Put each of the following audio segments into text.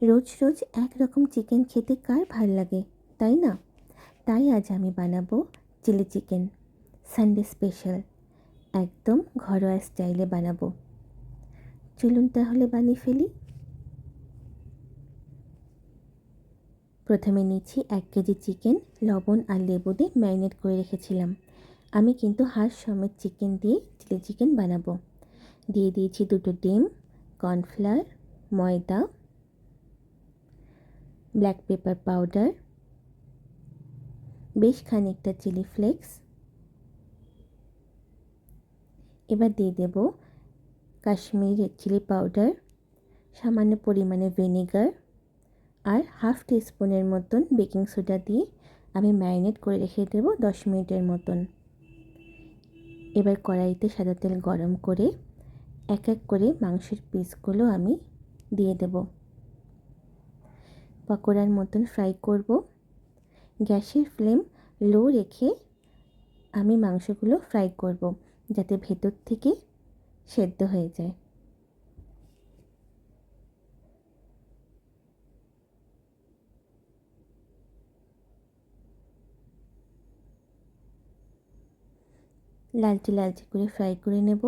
রোজ রোজ একরকম চিকেন খেতে কার ভাল লাগে, তাই না? তাই আজ আমি বানাবো চিলি চিকেন, সানডে স্পেশাল। একদম ঘরোয়া স্টাইলে বানাবো। চলুন তাহলে বানিয়ে ফেলি। প্রথমে নিচ্ছি 1 কেজি চিকেন। লবণ আর লেবু দিয়ে ম্যারিনেট করে রেখেছিলাম। আমি কিন্তু হাড় সমেত চিকেন দিয়ে চিলি চিকেন বানাবো। দিয়ে দিয়েছি 2টো ডিম, কর্নফ্লাওয়ার, ময়দা, ব্ল্যাক পেপার পাউডার, বেশ খানিকটা চিলি ফ্লেক্স। এবার দিয়ে দেব কাশ্মীরি রেড চিলি পাউডার, সামান্য পরিমাণে ভিনেগার আর হাফ টিস্পুনের মতন বেকিং সোডা দিয়ে আমি ম্যারিনেট করে রেখে দেব 10 মিনিটের মতন। এবার কড়াইতে সাদা তেল গরম করে এক এক করে মাংসের পিসগুলো আমি দিয়ে দেব। পকোড়ার মতন ফ্রাই করব। গ্যাসের ফ্লেম লো রেখে আমি মাংসগুলো ফ্রাই করব, যাতে ভেতর থেকে সেদ্ধ হয়ে যায়। লালচে লালচে করে ফ্রাই করে নেব।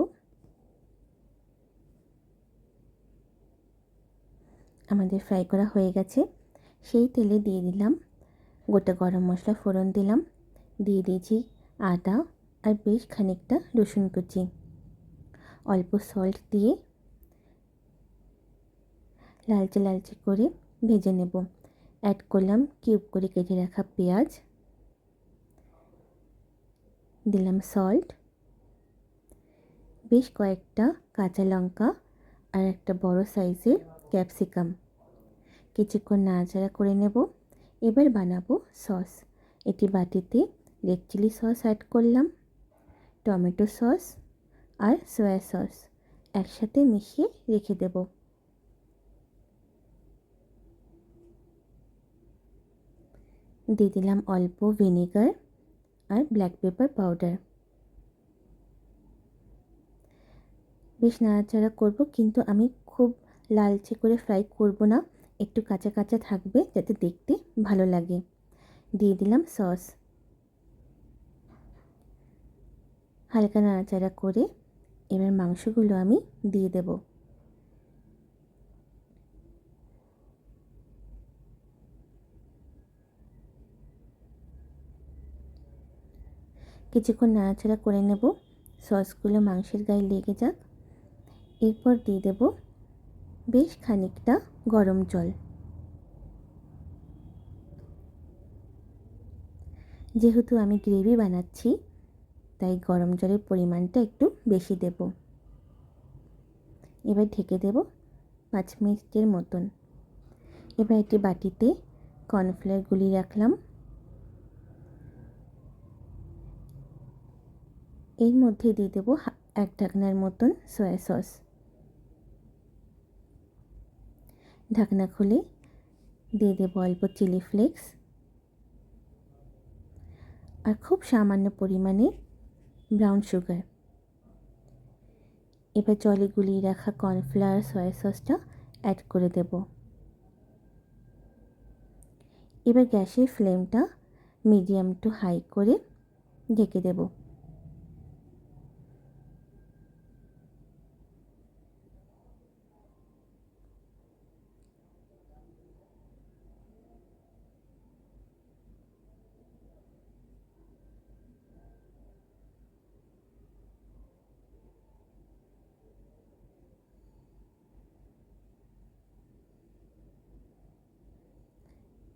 আমাদের ফ্রাই করা হয়ে গেছে। সেই তেলে দিয়ে দিলাম গোটা গরম মশলা ফোড়ন দিলাম, দিয়ে দিয়েছি আদা আর বেশ খানিকটা রসুন কুচি। অল্প সল্ট দিয়ে লালচে লালচে করে ভেজে নেব। অ্যাড করলাম কিউব করে কেটে রাখা পেঁয়াজ, দিলাম সল্ট, বেশ কয়েকটা কাঁচা লঙ্কা আর একটা বড় সাইজের ক্যাপসিকাম। কিছুক্ষণ নাড়াচাড়া করে নেব। এবার বানাবো সস। এটি বাটিতে রেড চিলি সস অ্যাড করলাম, টমেটো সস আর সয়া সস একসাথে মিশিয়ে রেখে দেব। দিয়ে দিলাম অল্প ভিনেগার আর ব্ল্যাক পেপার পাউডার। বেশ নাড়াচাড়া করব, কিন্তু আমি খুব লালচে করে ফ্রাই করব না, একটু কাঁচা কাঁচা থাকবে যাতে দেখতে ভালো লাগে। দিয়ে দিলাম সস। হালকা নাড়াচাড়া করে এবার মাংসগুলো আমি দিয়ে দেব। কিছুক্ষণ নাড়াচাড়া করে নেব, সসগুলো মাংসের গায়ে লেগে যাক। এরপর দিয়ে দেব বেশ খানিকটা গরম জল। যেহেতু আমি গ্রেভি বানাচ্ছি, তাই গরম জলের পরিমাণটা একটু বেশি দেব। এবার ঢেকে দেব 5 মিনিটের মতন। এবার একটি বাটিতে কর্নফ্লাওয়ার গুলিয়ে রাখলাম। এর মধ্যে দিয়ে দেব 1 ঢাকনার মতন সয়া সস। ঢাকনা খুলে দিয়ে দেব অল্প চিলি ফ্লেক্স আর খুব সামান্য পরিমাণে ব্রাউন সুগার। এবার জলে গুলিয়ে রাখা কর্নফ্লাওয়ার সয়া সসটা অ্যাড করে দেব। এবার গ্যাসের ফ্লেমটা মিডিয়াম টু হাই করে ঢেকে দেব।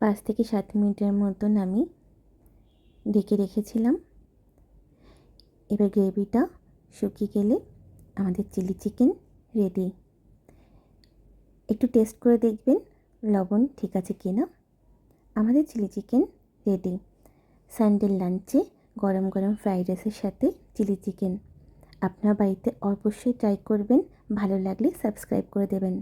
পাঁচ থেকে 7 মিনিটের মতন আমি ঢেকে রেখেছিলাম। এবার গ্রেভিটা শুকিয়ে গেলে আমাদের চিলি চিকেন রেডি। একটু টেস্ট করে দেখবেন লবণ ঠিক আছে কিনা। আমাদের চিলি চিকেন রেডি। সানডের লাঞ্চে গরম গরম ফ্রাইড রাইসের সাথে চিলি চিকেন আপনার বাড়িতে অবশ্যই ট্রাই করবেন। ভালো লাগলে সাবস্ক্রাইব করে দেবেন।